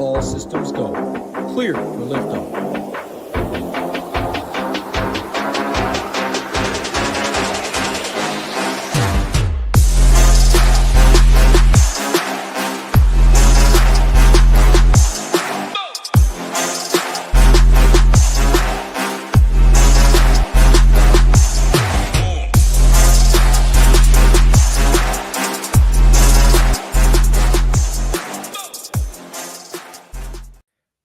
All systems go. Clear for liftoff.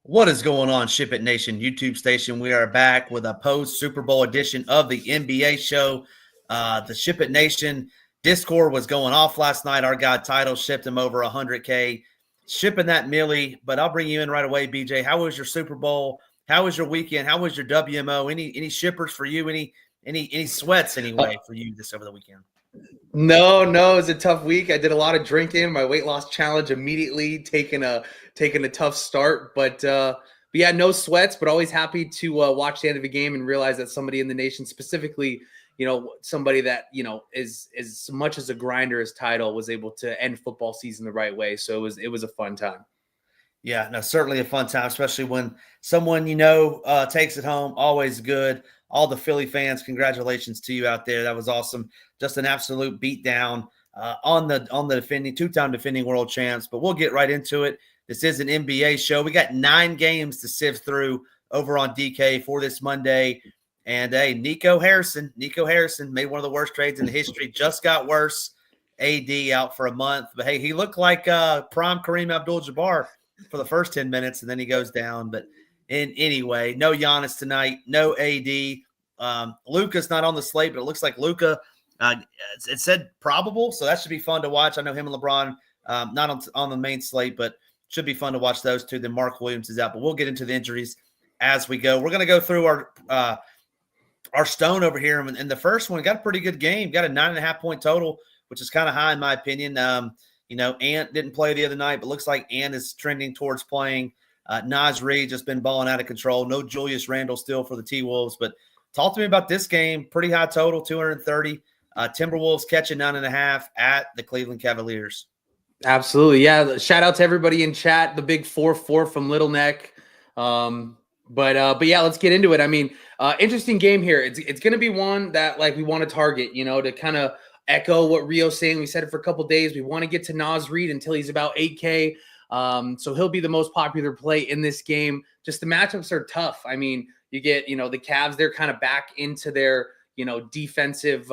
What is going on, Ship It Nation YouTube station? We are back with a post-Super Bowl edition of the NBA show. The Ship It Nation Discord was going off last night. Our guy Title shipped him over 100K. Shipping that Millie, but I'll bring you in right away, BJ. How was your Super Bowl? How was your weekend? How was your WMO? Any shippers for you? Any sweats anyway for you this over the weekend? No, it was a tough week. I did a lot of drinking. My weight loss challenge immediately taking a tough start, but yeah, no sweats, but always happy to watch the end of a game and realize that somebody in the nation, specifically, somebody that, is as much as a grinder as Title, was able to end football season the right way. So it was a fun time. Yeah, no, certainly a fun time, especially when someone takes it home. Always good. All the Philly fans, congratulations to you out there. That was awesome. Just an absolute beatdown on the two-time defending world champs. But we'll get right into it. This is an NBA show. We got 9 games to sift through over on DK for this Monday. And hey, Nico Harrison made one of the worst trades in the history. Just got worse. AD out for a month. But hey, he looked like prime Kareem Abdul-Jabbar for the first 10 minutes, and then he goes down. But anyway, no Giannis tonight, no AD. Luka's not on the slate, but it looks like Luka, it said probable, so that should be fun to watch. I know him and LeBron not on the main slate, but should be fun to watch those two. Then Mark Williams is out, but we'll get into the injuries as we go. We're going to go through our stone over here, and the first one got a pretty good game. Got a 9.5 point total, which is kind of high in my opinion. Ant didn't play the other night, but looks like Ant is trending towards playing. Naz Reid just been balling out of control. No Julius Randle still for the T-Wolves, but talk to me about this game. Pretty high total, 230. Timberwolves catching 9.5 at the Cleveland Cavaliers. Absolutely. Yeah. Shout out to everybody in chat, the big 4-4 from Little Neck. But yeah, let's get into it. I mean, interesting game here. It's going to be one that we want to target, to kind of echo what Rio's saying. We said it for a couple of days. We want to get to Naz Reid until he's about 8K. So he'll be the most popular play in this game. Just the matchups are tough. I mean, you get, the Cavs, they're kind of back into their, defensive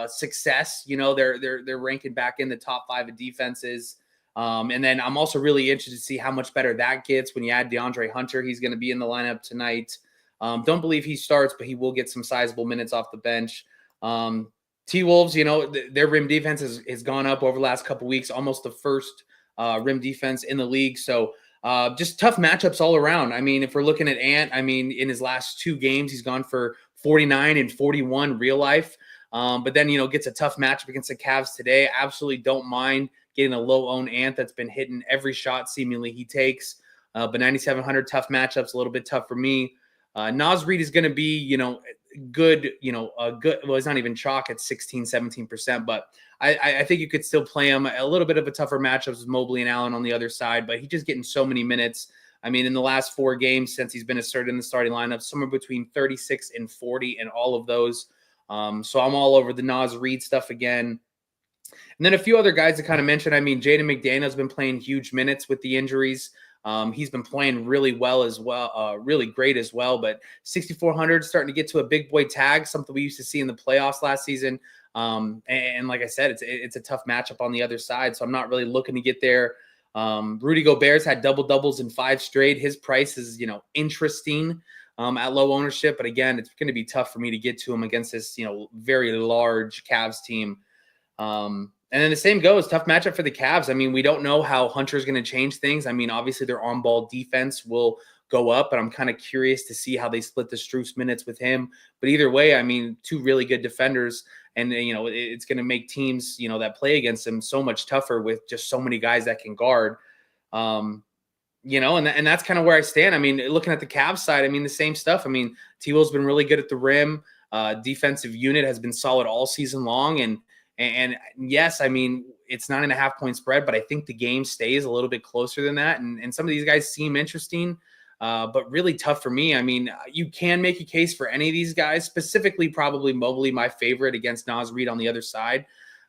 success. They're ranking back in the top 5 of defenses. And then I'm also really interested to see how much better that gets when you add DeAndre Hunter. He's going to be in the lineup tonight. Don't believe he starts, but he will get some sizable minutes off the bench. T-Wolves, their rim defense has gone up over the last couple weeks, almost the first rim defense in the league. So just tough matchups all around. I mean, if we're looking at Ant, in his last 2 games, he's gone for 49 and 41 real life. But then, gets a tough matchup against the Cavs today. Absolutely don't mind getting a low-owned Ant that's been hitting every shot seemingly he takes. But 9,700 tough matchups, a little bit tough for me. Naz Reid is going to be, good, well, he's not even chalk at 16, 17%, but I think you could still play him. A little bit of a tougher matchups with Mobley and Allen on the other side, but he's just getting so many minutes. I mean, in the last 4 games since he's been asserted in the starting lineup, somewhere between 36 and 40 in all of those. So I'm all over the Naz Reid stuff again. And then a few other guys to kind of mention. I mean, Jaden McDaniel's been playing huge minutes with the injuries. He's been playing really well as well, really great as well. But 6,400 starting to get to a big boy tag, something we used to see in the playoffs last season. And like I said, it's a tough matchup on the other side, so I'm not really looking to get there. Rudy Gobert's had double-doubles in 5 straight. His price is, interesting at low ownership. But again, it's going to be tough for me to get to him against this, very large Cavs team. And then the same goes, tough matchup for the Cavs. I mean, we don't know how Hunter's going to change things. I mean, obviously their on-ball defense will go up, but I'm kind of curious to see how they split the Strus minutes with him. But either way, I mean, 2 really good defenders, and, it's going to make teams, that play against them so much tougher with just so many guys that can guard. And that's kind of where I stand. I mean, looking at the Cavs side, I mean, the same stuff. I mean, T-Will's been really good at the rim. Defensive unit has been solid all season long. And yes, I mean, it's 9.5-point spread, but I think the game stays a little bit closer than that. And some of these guys seem interesting, but really tough for me. I mean, you can make a case for any of these guys, specifically probably Mobley, my favorite, against Naz Reid on the other side.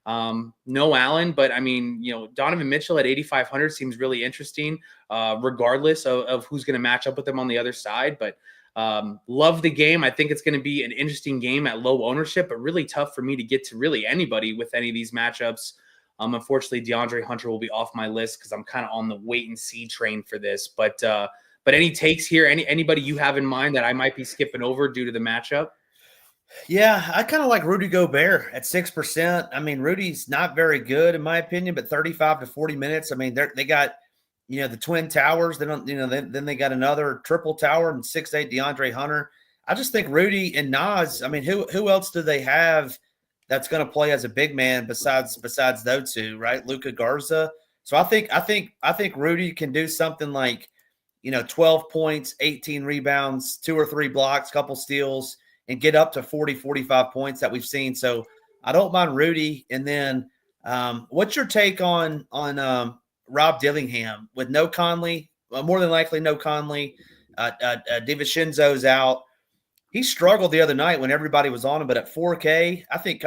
No Allen, but I mean, Donovan Mitchell at 8,500 seems really interesting, regardless of who's going to match up with them on the other side. But love the game. I think it's going to be an interesting game at low ownership, but really tough for me to get to really anybody with any of these matchups. Unfortunately, DeAndre Hunter will be off my list because I'm kind of on the wait and see train for this. But any takes here? Anybody you have in mind that I might be skipping over due to the matchup? Yeah, I kind of like Rudy Gobert at 6%. I mean, Rudy's not very good in my opinion, but 35 to 40 minutes. I mean, they got, the twin towers. They don't, then they got another triple tower and 6'8" DeAndre Hunter. I just think Rudy and Nas. I mean, who else do they have that's going to play as a big man besides those two, right? Luka Garza. So I think Rudy can do something like, 12 points, 18 rebounds, 2 or 3 blocks, couple steals, and get up to 40, 45 points that we've seen. So I don't mind Rudy. And then what's your take on Rob Dillingham with no Conley? More than likely no Conley. DiVincenzo's out. He struggled the other night when everybody was on him, but at 4K, I think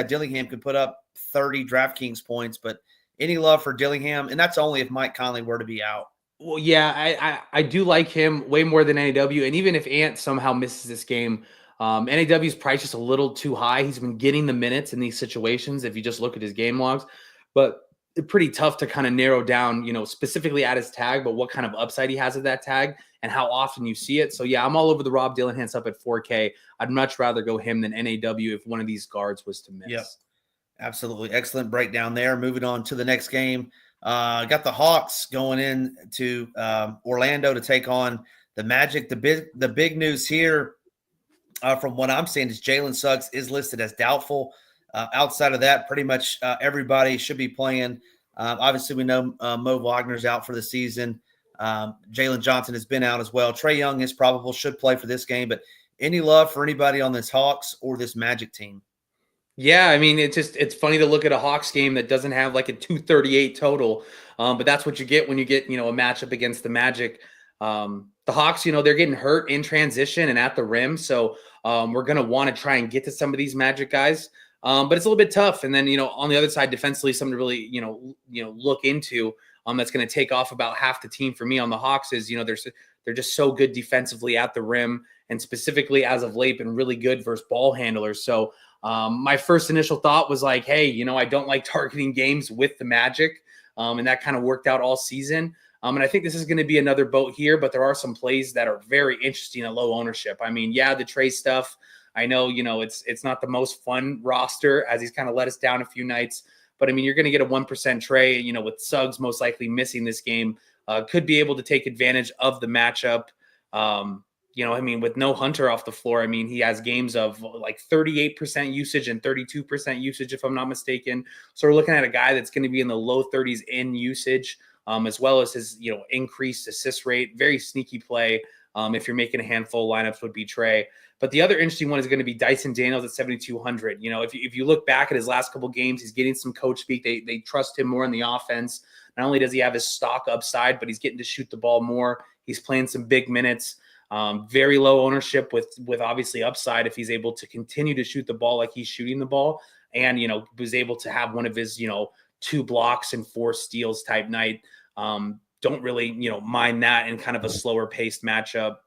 Dillingham could put up 30 DraftKings points. But any love for Dillingham? And that's only if Mike Conley were to be out. Well, yeah, I do like him way more than NAW. And even if Ant somehow misses this game, NAW's price is a little too high. He's been getting the minutes in these situations if you just look at his game logs, but it's pretty tough to kind of narrow down, specifically at his tag, but what kind of upside he has at that tag and how often you see it. So yeah, I'm all over the Rob Dillingham up at 4K. I'd much rather go him than NAW if one of these guards was to miss. Yep, absolutely. Excellent breakdown there. Moving on to the next game. Got the Hawks going in to Orlando to take on the Magic. The big news here, from what I'm seeing, is Jalen Suggs is listed as doubtful. Outside of that, pretty much everybody should be playing. Obviously, we know Mo Wagner's out for the season. Jalen Johnson has been out as well. Trae Young is probable, should play for this game. But any love for anybody on this Hawks or this Magic team? Yeah, I mean, it's funny to look at a Hawks game that doesn't have like a 238 total, but that's what you get when you get, a matchup against the Magic. The Hawks, they're getting hurt in transition and at the rim, so we're going to want to try and get to some of these Magic guys, but it's a little bit tough. And then, on the other side, defensively, something to really, look into that's going to take off about half the team for me on the Hawks is, they're just so good defensively at the rim, and specifically as of late been really good versus ball handlers. So my first initial thought was like, hey, I don't like targeting games with the Magic. And that kind of worked out all season. And I think this is going to be another boat here, but there are some plays that are very interesting at low ownership. I mean, yeah, the Trae stuff, I know, it's not the most fun roster as he's kind of let us down a few nights, but I mean, you're going to get a 1% Trae, with Suggs most likely missing this game, could be able to take advantage of the matchup. With no Hunter off the floor, I mean, he has games of like 38% usage and 32% usage, if I'm not mistaken. So we're looking at a guy that's going to be in the low 30s in usage, as well as his, increased assist rate. Very sneaky play. If you're making a handful of lineups would be Trae. But the other interesting one is going to be Dyson Daniels at 7,200. If you look back at his last couple games, he's getting some coach speak. They trust him more in the offense. Not only does he have his stock upside, but he's getting to shoot the ball more. He's playing some big minutes. Very low ownership with obviously upside if he's able to continue to shoot the ball like he's shooting the ball, and was able to have one of his 2 blocks and 4 steals type night. Don't really mind that in kind of a slower paced matchup.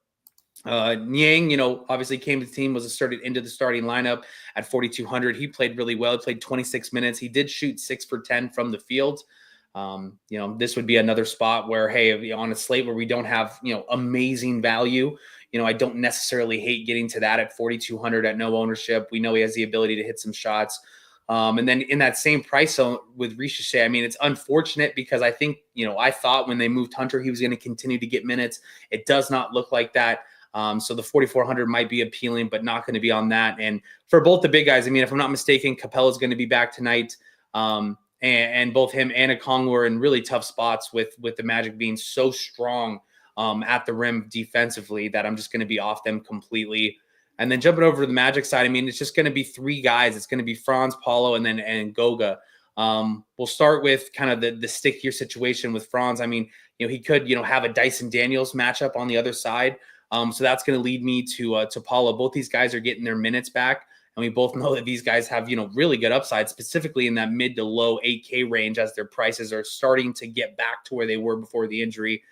Niang, obviously came to the team, was started into the starting lineup at 4,200. He played really well. He played 26 minutes. He did shoot 6 for 10 from the field. This would be another spot where, hey, on a slate where we don't have, amazing value, I don't necessarily hate getting to that at 4,200 at no ownership. We know he has the ability to hit some shots. And then in that same price zone with Ricochet, I mean, it's unfortunate because I think, I thought when they moved Hunter, he was going to continue to get minutes. It does not look like that. So the 4,400 might be appealing, but not going to be on that. And for both the big guys, I mean, if I'm not mistaken, Capella is going to be back tonight. And both him and Okongwu were in really tough spots with the Magic being so strong at the rim defensively that I'm just going to be off them completely. And then jumping over to the Magic side, I mean, it's just going to be 3 guys. It's going to be Franz, Paulo, and Goga. We'll start with kind of the stickier situation with Franz. I mean, he could, have a Dyson Daniels matchup on the other side. So that's going to lead me to Paulo. Both these guys are getting their minutes back. And we both know that these guys have, really good upside, specifically in that mid to low 8K range as their prices are starting to get back to where they were before the injury.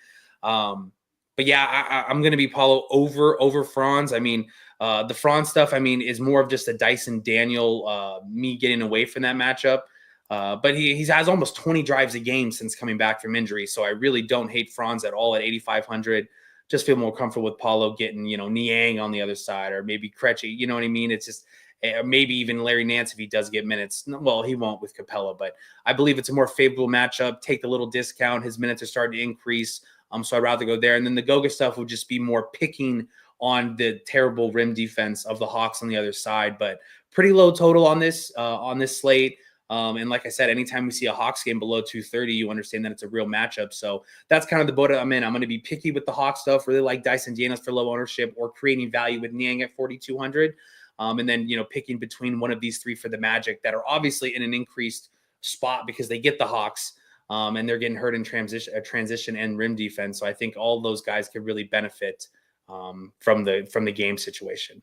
But yeah, I'm going to be Paulo over Franz. I mean, the Franz stuff, is more of just a Dyson Daniel, me getting away from that matchup. But he has almost 20 drives a game since coming back from injury. So I really don't hate Franz at all at 8,500. Just feel more comfortable with Paulo getting, Niang on the other side, or maybe Krejci, you know what I mean? It's just, maybe even Larry Nance if he does get minutes. Well, he won't with Capella, but I believe it's a more favorable matchup. Take the little discount. His minutes are starting to increase. So I'd rather go there. And then the Goga stuff would just be more picking on the terrible rim defense of the Hawks on the other side, but pretty low total on this slate. And like I said, anytime we see a Hawks game below 230, you understand that it's a real matchup. So that's kind of the boat I'm in. I'm going to be picky with the Hawks stuff, really like Dyson Daniels for low ownership, or creating value with Niang at 4,200. And then, picking between one of these three for the Magic that are obviously in an increased spot because they get the Hawks, and they're getting hurt in transition and rim defense. So I think all those guys could really benefit from the game situation.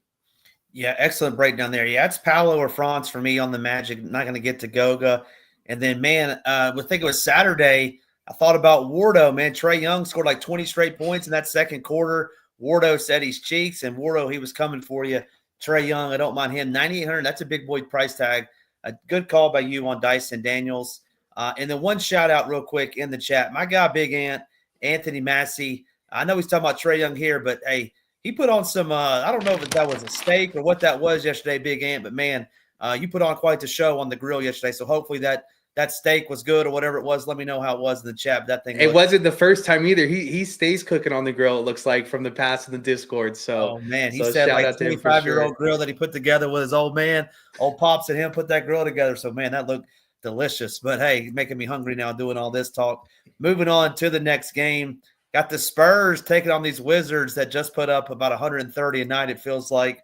Yeah, excellent breakdown there. Yeah, it's Paolo or Franz for me on the Magic. Not going to get to Goga. And then, man, I think it was Saturday. I thought about Wardo, man. Trae Young scored like 20 straight points in that second quarter. Wardo said he's cheeks, and Wardo, he was coming for you. Trae Young, I don't mind him. 9,800, that's a big boy price tag. A good call by you on Dyson Daniels. And then one shout out real quick in the chat. My guy, Big Ant, Anthony Massey. I know he's talking about Trae Young here, but hey, he put on some, I don't know if that was a steak or what that was yesterday, Big Ant, but man, you put on quite the show on the grill yesterday. So hopefully that steak was good or whatever it was. Let me know how it was in the chat. That thing. It wasn't the first time either. He stays cooking on the grill, it looks like, from the past in the Discord. So, oh man, he so said shout like out to him for 25-year-old sure. grill that he put together with his old man. Old Pops and him put that grill together. So man, that looked delicious. But hey, making me hungry now doing all this talk. Moving on to the next game. Got the Spurs taking on these Wizards that just put up about 130 a night, it feels like.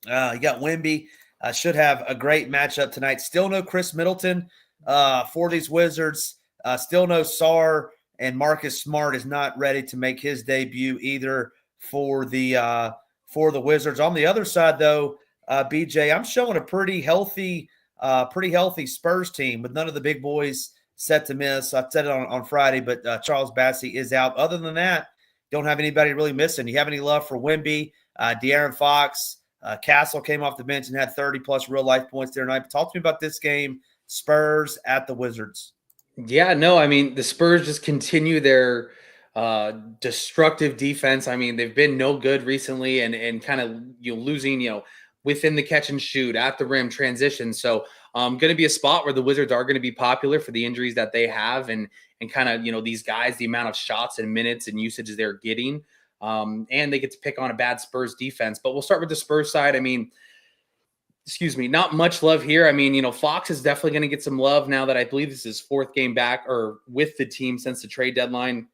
You got Wemby. Should have a great matchup tonight. Still no Chris Middleton for these Wizards. Still no Sarr, and Marcus Smart is not ready to make his debut either for the Wizards. On the other side, though, BJ, I'm showing a pretty healthy Spurs team with none of the big boys set to miss. I said it on Friday, but Charles Bassey is out. Other than that, don't have anybody really missing. You have any love for Wemby, De'Aaron Fox? Castle came off the bench and had 30-plus real-life points there tonight. But talk to me about this game, Spurs at the Wizards. Yeah, no, the Spurs just continue their destructive defense. They've been no good recently and kind of losing, within the catch and shoot, at the rim, transition. So going to be a spot where the Wizards are going to be popular for the injuries that they have and kind of, these guys, the amount of shots and minutes and usages they're getting. And they get to pick on a bad Spurs defense. But we'll start with the Spurs side. Not much love here. Fox is definitely going to get some love now that I believe this is his fourth game back or with the team since the trade deadline.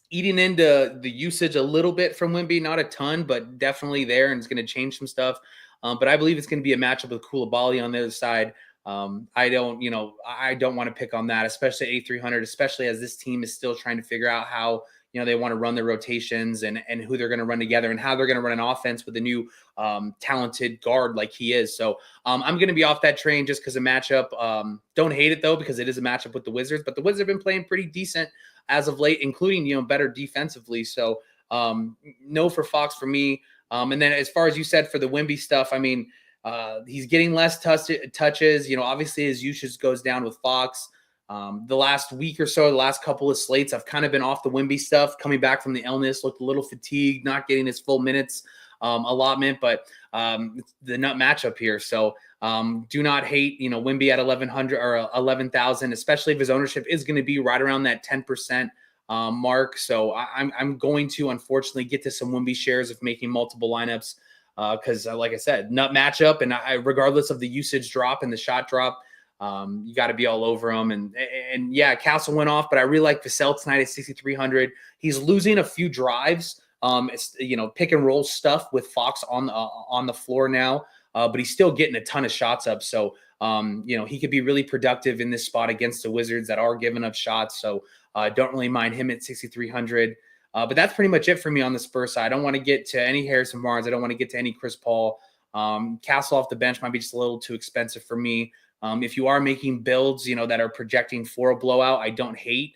Eating into the usage a little bit from Wemby, not a ton, but definitely there, and it's going to change some stuff. But I believe it's going to be a matchup with Koulibaly on the other side. I don't want to pick on that, especially at 8,300, especially as this team is still trying to figure out how they want to run their rotations and who they're going to run together and how they're going to run an offense with a new talented guard like he is. So I'm going to be off that train just because of matchup. Don't hate it though, because it is a matchup with the Wizards, but the Wizards have been playing pretty decent as of late, including, better defensively. So no for Fox for me. And then as far as you said for the Wemby stuff, he's getting less touches. Obviously his usage goes down with Fox. The last week or so, the last couple of slates, I've kind of been off the Wemby stuff, coming back from the illness, looked a little fatigued, not getting his full minutes allotment, but the nut matchup here. So do not hate, Wemby at 1,100 or 11,000, especially if his ownership is going to be right around that 10% mark. So I'm going to, unfortunately, get to some Wemby shares of making multiple lineups because, like I said, nut matchup, and regardless of the usage drop and the shot drop, you got to be all over him. And yeah, Castle went off, but I really like Vassell tonight at 6,300. He's losing a few drives. It's, pick and roll stuff with Fox on the floor now, but he's still getting a ton of shots up. So He could be really productive in this spot against the Wizards that are giving up shots. So don't really mind him at 6,300. But that's pretty much it for me on the Spurs side. I don't want to get to any Harrison Barnes. I don't want to get to any Chris Paul. Castle off the bench might be just a little too expensive for me. If you are making builds, that are projecting for a blowout, I don't hate,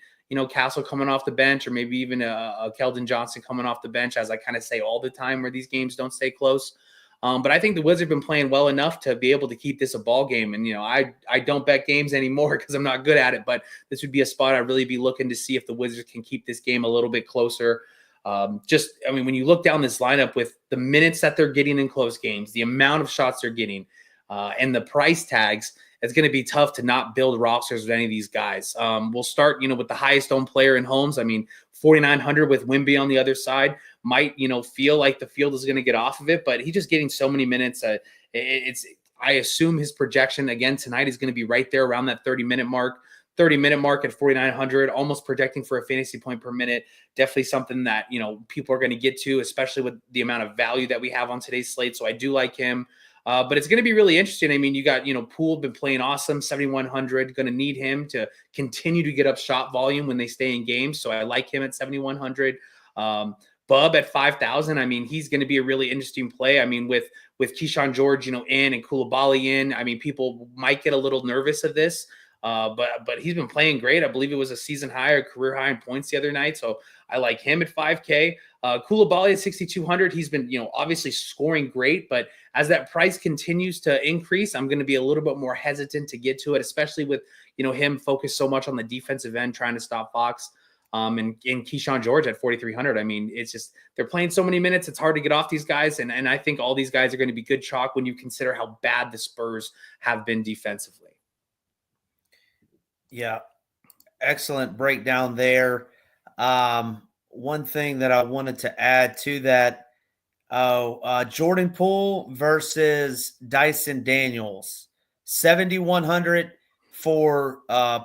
Castle coming off the bench, or maybe even a Keldon Johnson coming off the bench, as I kind of say all the time where these games don't stay close. But I think the Wizards have been playing well enough to be able to keep this a ball game. And, I don't bet games anymore because I'm not good at it, but this would be a spot I'd really be looking to see if the Wizards can keep this game a little bit closer. When you look down this lineup with the minutes that they're getting in close games, the amount of shots they're getting, and the price tags, it's going to be tough to not build rosters with any of these guys. We'll start, with the highest owned player in Holmes. 4,900 with Wemby on the other side might, feel like the field is going to get off of it, but he's just getting so many minutes. I assume his projection again tonight is going to be right there around that 30-minute mark at 4,900, almost projecting for a fantasy point per minute. Definitely something that, people are going to get to, especially with the amount of value that we have on today's slate. So I do like him. But it's going to be really interesting. You got, Poole been playing awesome, 7,100, going to need him to continue to get up shot volume when they stay in games. So I like him at 7,100. Bub at 5,000. He's going to be a really interesting play. With Keyshawn George, in and Koulibaly in, people might get a little nervous of this. But he's been playing great. I believe it was a season high or career high in points the other night. So I like him at 5K. Koulibaly at 6,200. He's been, obviously scoring great, but as that price continues to increase, I'm going to be a little bit more hesitant to get to it, especially with, him focused so much on the defensive end, trying to stop Fox. And Keyshawn George at 4,300. It's just, they're playing so many minutes. It's hard to get off these guys. And I think all these guys are going to be good chalk when you consider how bad the Spurs have been defensively. Yeah. Excellent breakdown there. One thing that I wanted to add to that, Jordan Poole versus Dyson Daniels, 7,100 for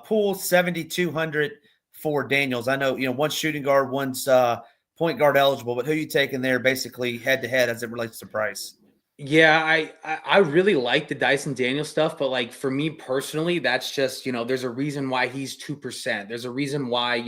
Poole, 7,200 for Daniels. I know, one's shooting guard, one's point guard eligible, but who you taking there basically head to head as it relates to price? Yeah, I really like the Dyson Daniels stuff, but for me personally, that's just, there's a reason why he's 2%. There's a reason why,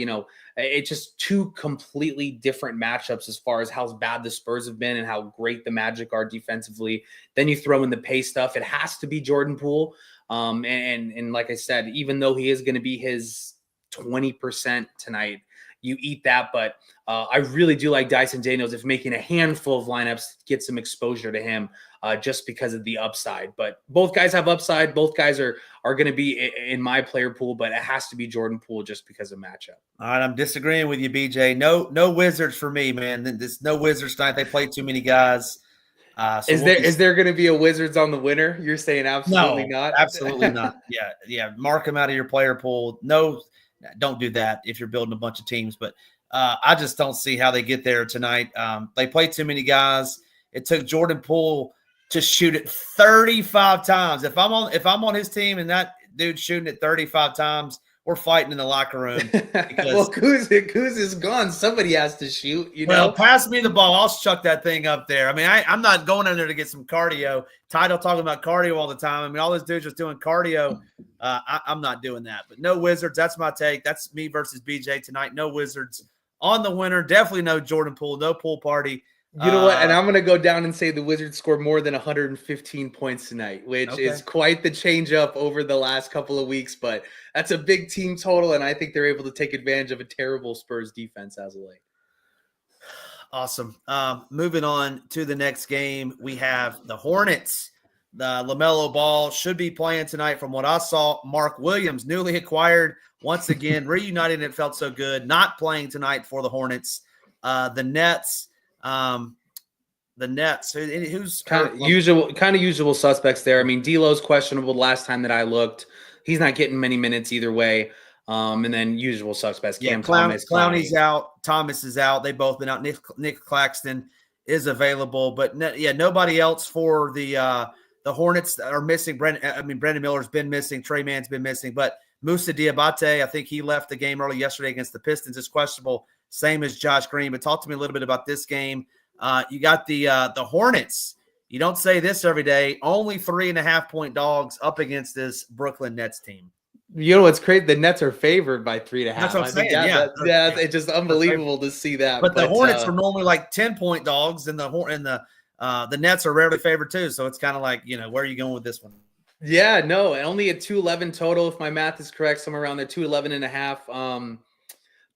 it's just two completely different matchups as far as how bad the Spurs have been and how great the Magic are defensively. Then you throw in the pace stuff. It has to be Jordan Poole. And like I said, even though he is going to be his 20% tonight, you eat that. But I really do like Dyson Daniels if making a handful of lineups, get some exposure to him just because of the upside. But both guys have upside. Both guys are going to be in my player pool, but it has to be Jordan Poole just because of matchup. All right, I'm disagreeing with you, BJ. No Wizards for me, man. There's no Wizards tonight. They played too many guys. Is there going to be a Wizards on the winner? You're saying absolutely not? Absolutely not. Yeah. Mark them out of your player pool. No, don't do that if you're building a bunch of teams. But I just don't see how they get there tonight. They played too many guys. It took Jordan Poole to shoot it 35 times. If I'm on his team and that dude's shooting it 35 times, we're fighting in the locker room. Well, Kuz is gone. Somebody has to shoot. Well, pass me the ball. I'll chuck that thing up there. I'm not going in there to get some cardio. Tidal talking about cardio all the time. All those dudes just doing cardio. I'm not doing that. But no Wizards. That's my take. That's me versus BJ tonight. No Wizards on the winner. Definitely no Jordan Poole. No pool party. You know what? And I'm going to go down and say the Wizards scored more than 115 points tonight, which is quite the change up over the last couple of weeks. But that's a big team total, and I think they're able to take advantage of a terrible Spurs defense as of late. Awesome. Moving on to the next game, we have the Hornets. The LaMelo Ball should be playing tonight from what I saw. Mark Williams, newly acquired, once again, reunited. It felt so good. Not playing tonight for the Hornets. The Nets. Who's kind of usual suspects there. D'Lo's questionable the last time that I looked. He's not getting many minutes either way. And then usual suspects. Thomas, Clowney's out. Thomas is out. They've both been out. Nick Claxton is available, but nobody else for the Hornets are missing. Brendan Miller's been missing. Trey Mann's been missing, but Moussa Diabate, I think he left the game early yesterday against the Pistons. Is questionable. Same as Josh Green. But talk to me a little bit about this game. You got the Hornets. You don't say this every day. Only 3.5-point dogs up against this Brooklyn Nets team. You know what's crazy? The Nets are favored by 3.5. That's what I'm saying. It's just unbelievable to see that. But the Hornets are normally like 10-point dogs, and the Nets are rarely favored too. So it's kind of like, where are you going with this one? Yeah, no, only a 211 total, if my math is correct, somewhere around there, 211.5.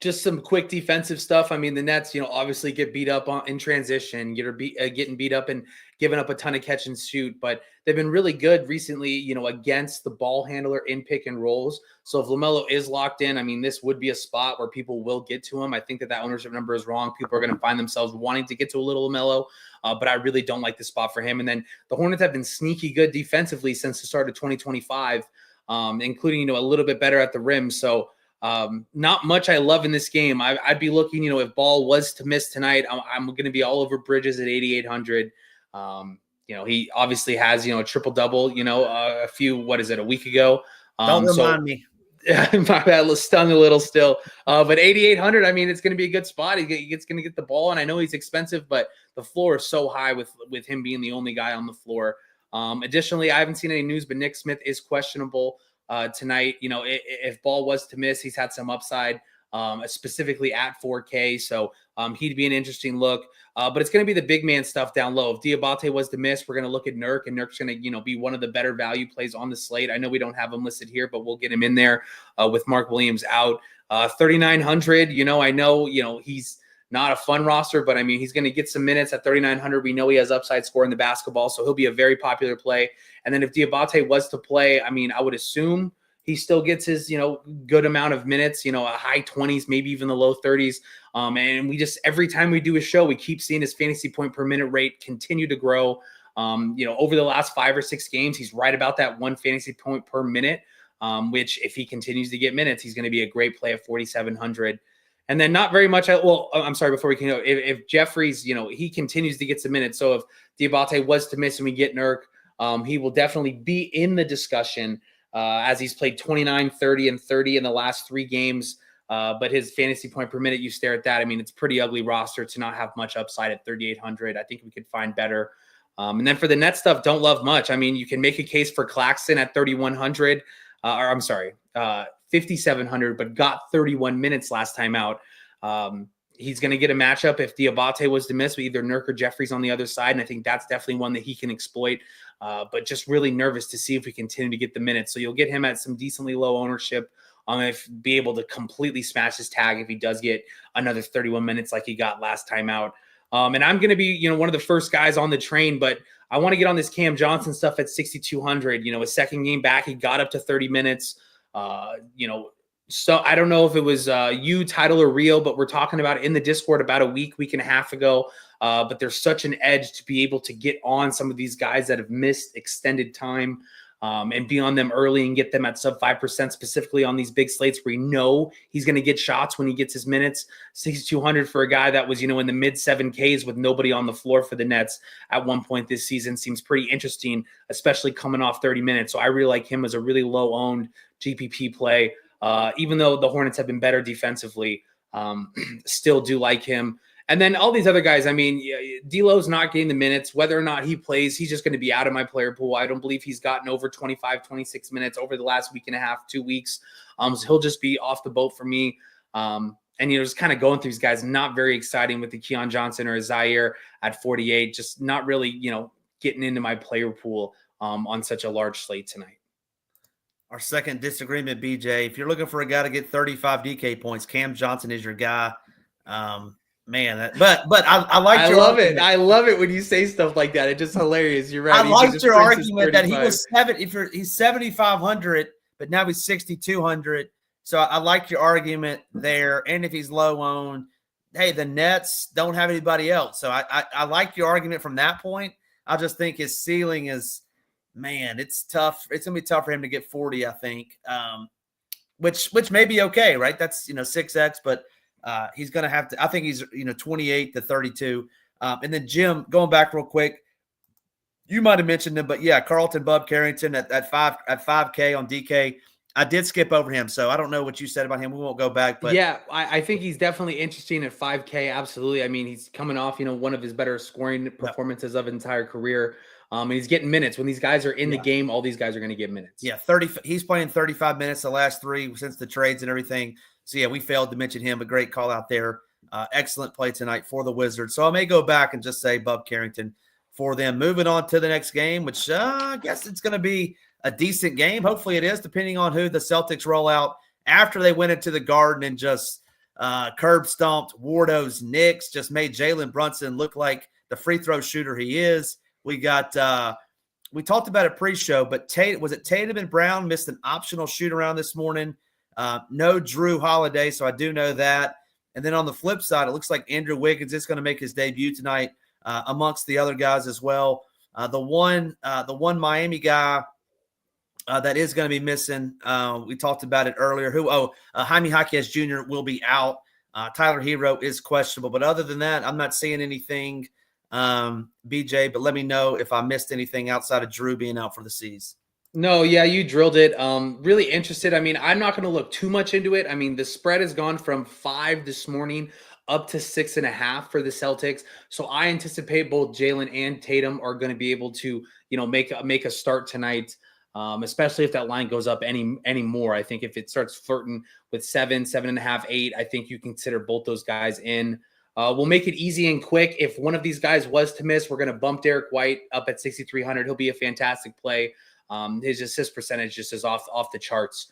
Just some quick defensive stuff. I mean, the Nets, obviously get beat up in transition, getting beat up and giving up a ton of catch and shoot, but they've been really good recently, against the ball handler in pick and rolls. So if LaMelo is locked in, I mean, this would be a spot where people will get to him. I think that ownership number is wrong. People are going to find themselves wanting to get to a little LaMelo, but I really don't like the spot for him. And then the Hornets have been sneaky good defensively since the start of 2025, including, a little bit better at the rim. So not much I love in this game. I'd be looking, if Ball was to miss tonight, I'm going to be all over Bridges at 8,800. He obviously has, a triple-double, a week ago. Don't remind me. My bad, stung a little still. But 8,800, I mean, it's going to be a good spot. He's going to get the ball, and I know he's expensive, but the floor is so high with him being the only guy on the floor. Additionally, I haven't seen any news, but Nick Smith is questionable tonight. If Ball was to miss, he's had some upside, specifically at 4K. So he'd be an interesting look. But it's going to be the big man stuff down low. If Diabate was to miss, we're going to look at Nurk, and Nurk's going to, be one of the better value plays on the slate. I know we don't have him listed here, but we'll get him in there with Mark Williams out. 3,900, I know, he's not a fun roster, but I mean, he's going to get some minutes at 3,900. We know he has upside scoring the basketball, so he'll be a very popular play. And then if Diabate was to play, I mean, I would assume he still gets his, good amount of minutes, a high 20s, maybe even the low 30s. And we just, every time we do a show, we keep seeing his fantasy point per minute rate continue to grow. Over the last 5 or 6 games, he's right about that 1 fantasy point per minute, which if he continues to get minutes, he's going to be a great play at 4,700. And then not very much. I'm sorry, before we can, if Jeffries, he continues to get some minutes. So if Diabate was to miss and we get Nurk, he will definitely be in the discussion. As he's played 29, 30, and 30 in the last 3 games. But his fantasy point per minute, you stare at that. I mean, it's pretty ugly roster to not have much upside at 3,800. I think we could find better. And then for the net stuff, don't love much. I mean, you can make a case for Claxton at 3,100, 5,700, but got 31 minutes last time out. He's going to get a matchup if Diabate was to miss with either Nurk or Jeffries on the other side. And I think that's definitely one that he can exploit. But just really nervous to see if we continue to get the minutes. So you'll get him at some decently low ownership. If be able to completely smash his tag if he does get another 31 minutes like he got last time out. And I'm going to be, one of the first guys on the train, but I want to get on this Cam Johnson stuff at 6,200. His second game back, he got up to 30 minutes. So I don't know if it was you, Title, or Real, but we're talking about it in the Discord about a week and a half ago. But there's such an edge to be able to get on some of these guys that have missed extended time and be on them early and get them at sub 5%, specifically on these big slates where he's going to get shots when he gets his minutes. 6,200 for a guy that was, in the mid 7Ks with nobody on the floor for the Nets at one point this season seems pretty interesting, especially coming off 30 minutes. So I really like him as a really low owned GPP play. Even though the Hornets have been better defensively, still do like him. And then all these other guys, I mean, D'Lo's not getting the minutes. Whether or not he plays, he's just going to be out of my player pool. I don't believe he's gotten over 25, 26 minutes over the last week and a half, 2 weeks. So he'll just be off the boat for me. And, just kind of going through these guys, not very exciting with the Keon Johnson or Zaire at 48, just not really, getting into my player pool on such a large slate tonight. Our second disagreement, BJ. If you're looking for a guy to get 35 DK points, Cam Johnson is your guy. Man, but I like. I love it. I love it when you say stuff like that. It's just hilarious. You're right. I liked your argument that he was he's 7,500, but now he's 6,200. So I like your argument there. And if he's low owned, hey, the Nets don't have anybody else. So I like your argument from that point. I just think his ceiling is. Man, it's tough. It's gonna be tough for him to get 40, I think. Which may be okay, right? That's 6x, but he's gonna have to. I think he's 28 to 32. And then Jim, going back real quick, you might have mentioned him, but yeah, Carlton Bub Carrington at 5K on DK. I did skip over him, so I don't know what you said about him. We won't go back, but yeah, I think he's definitely interesting at 5K. Absolutely. I mean, he's coming off, one of his better scoring performances of his entire career. And he's getting minutes. When these guys are in the game, all these guys are going to get minutes. Yeah, he's playing 35 minutes the last 3 since the trades and everything. So, yeah, we failed to mention him. A great call out there. Excellent play tonight for the Wizards. So I may go back and just say Bub Carrington for them. Moving on to the next game, which I guess it's going to be a decent game. Hopefully it is, depending on who the Celtics roll out after they went into the Garden and just curb stomped Wardo's Knicks, just made Jalen Brunson look like the free throw shooter he is. We got we talked about it pre-show, but Tatum and Brown missed an optional shoot around this morning. No Drew Holiday, so I do know that. And then on the flip side, it looks like Andrew Wiggins is going to make his debut tonight amongst the other guys as well. The one Miami guy that is going to be missing, we talked about it earlier. Jaime Jaquez Jr. will be out. Tyler Hero is questionable. But other than that, I'm not seeing anything, BJ, but let me know if I missed anything outside of Drew being out for the season. No, yeah, you drilled it. Really interested. I mean, I'm not going to look too much into it. I mean, the spread has gone from 5 this morning up to 6.5 for the Celtics. So I anticipate both Jalen and Tatum are going to be able to, make a start tonight. Especially if that line goes up any more. I think if it starts flirting with 7, 7.5, 8, I think you consider both those guys in. We'll make it easy and quick. If one of these guys was to miss, we're going to bump Derek White up at 6,300. He'll be a fantastic play. His assist percentage just is off the charts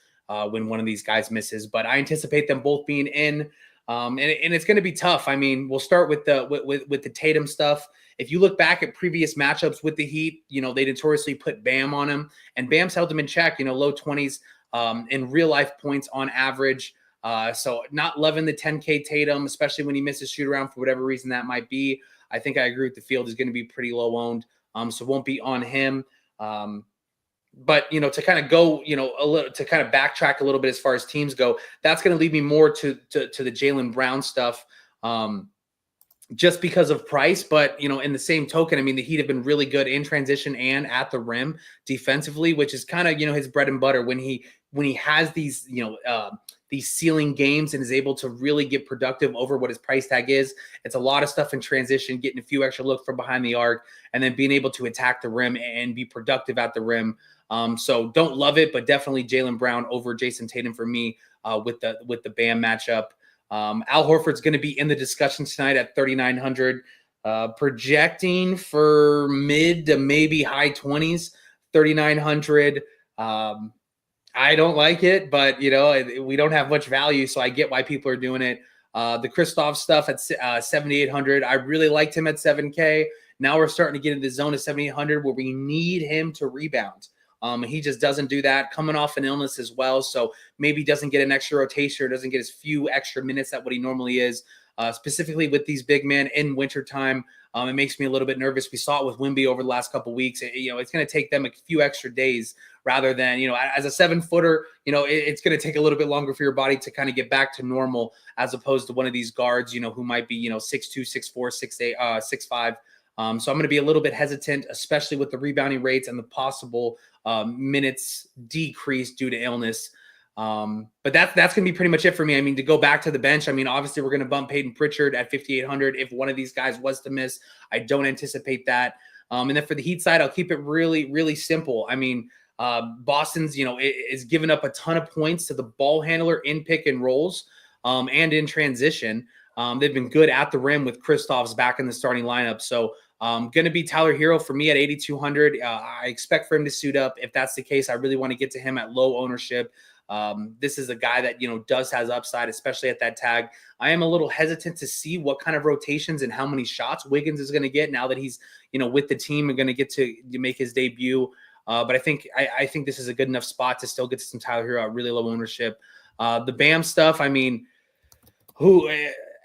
when one of these guys misses. But I anticipate them both being in, and it's going to be tough. I mean, we'll start with the Tatum stuff. If you look back at previous matchups with the Heat, they notoriously put Bam on him, and Bam's held him in check. Low 20s in real life points on average. So not loving the 10K Tatum, especially when he misses shoot around for whatever reason that might be. I think I agree with the field is going to be pretty low owned, so won't be on him. But, to kind of go, to kind of backtrack a little bit as far as teams go, that's going to lead me more to the Jaylen Brown stuff, just because of price. But, in the same token, I mean, the Heat have been really good in transition and at the rim defensively, which is kind of, his bread and butter when he has these, these ceiling games and is able to really get productive over what his price tag is. It's a lot of stuff in transition, getting a few extra looks from behind the arc, and then being able to attack the rim and be productive at the rim. So don't love it, but definitely Jaylen Brown over Jason Tatum for me with the Bam matchup. Al Horford's going to be in the discussion tonight at 3,900, projecting for mid to maybe high 20s, 3,900. I don't like it, but we don't have much value, so I get why people are doing it. The Kristoff stuff at 7,800. I really liked him at 7K. Now we're starting to get into the zone of 7,800 where we need him to rebound. He just doesn't do that, coming off an illness as well. So maybe doesn't get an extra rotation or doesn't get as few extra minutes at what he normally is, specifically with these big men in wintertime. It makes me a little bit nervous. We saw it with Wemby over the last couple of weeks. It's going to take them a few extra days rather than, as a 7-footer, it's going to take a little bit longer for your body to kind of get back to normal as opposed to one of these guards, who might be, 6'2", 6'4", 6'8", 6'5". So I'm going to be a little bit hesitant, especially with the rebounding rates and the possible minutes decrease due to illness. But that's going to be pretty much it for me. I mean, to go back to the bench, I mean, obviously we're going to bump Peyton Pritchard at 5,800 if one of these guys was to miss. I don't anticipate that. And then for the Heat side, I'll keep it really, really simple. I mean, Boston's, is giving up a ton of points to the ball handler in pick and rolls and in transition. They've been good at the rim with Kristoff's back in the starting lineup. So going to be Tyler Hero for me at 8,200. I expect for him to suit up. If that's the case, I really want to get to him at low ownership. This is a guy that, has upside, especially at that tag. I am a little hesitant to see what kind of rotations and how many shots Wiggins is going to get now that he's, with the team and going to get to make his debut. But I think this is a good enough spot to still get to some Tyler Hero at really low ownership. The Bam stuff, I mean, who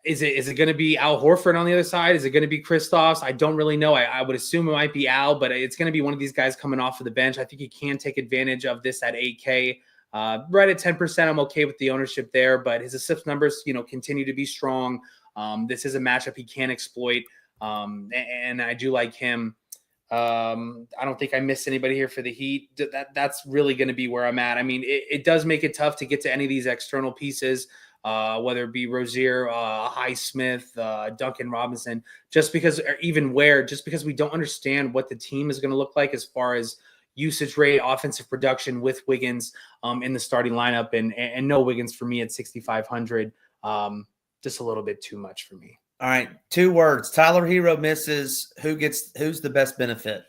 is it? Is it going to be Al Horford on the other side? Is it going to be Kristoff? I don't really know. I would assume it might be Al, but it's going to be one of these guys coming off of the bench. I think he can take advantage of this at 8K. Right at 10%, I'm okay with the ownership there, but his assist numbers, continue to be strong. This is a matchup he can exploit, and I do like him. I don't think I missed anybody here for the Heat. That's really going to be where I'm at. I mean, it does make it tough to get to any of these external pieces, whether it be Rozier, Highsmith, Duncan Robinson, just because we don't understand what the team is going to look like as far as usage rate, offensive production with Wiggins in the starting lineup, and no Wiggins for me at 6,500. Just a little bit too much for me. All right, 2 words. Tyler Hero misses. Who's the best benefit?